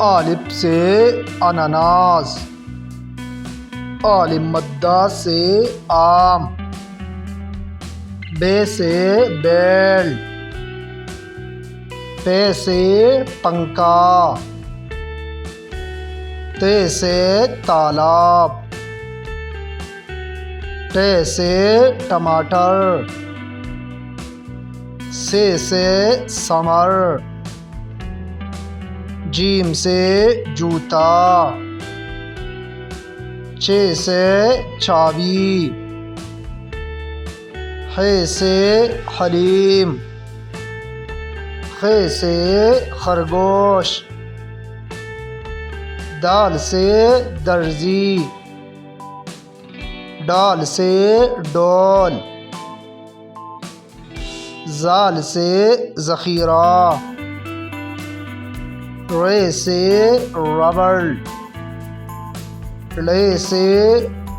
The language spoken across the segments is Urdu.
الف سے اناناس، عالم مدہ سے آم، بے سے بیل، پے سے پنکا، تے سے تالاب، ٹے سے ٹماٹر، سے ثمر، جیم سے جوتا، چے سے چابی، حے سے حلیم، خے سے خرگوش، دال سے درزی، ڈال سے ڈول، زال سے ذخیرہ، رے سے ربڑ، لے سے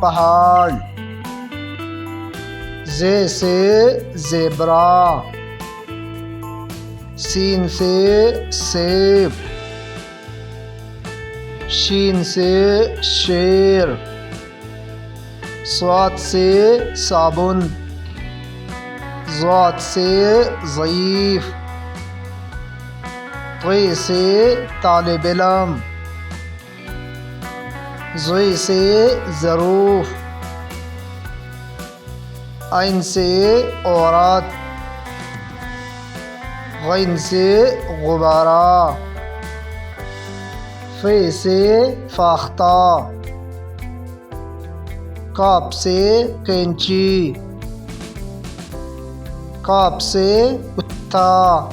پہاڑ، زے سے زیبرا، سین سے سیب، شین سے شیر، صاد سے صابن، ضاد سے ضعیف، طے سے طالب علم، ضے سے ظروف، عین سے عورت، غین سے غبارہ، فے سے فاختہ، کاف سے کینچی، کاف سے کتا،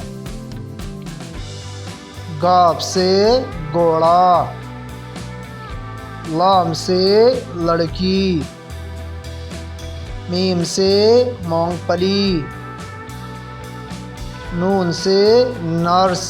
گاف سے گھوڑا، لام سے لڑکی، میم سے مونگ پھلی، نون سے نرس،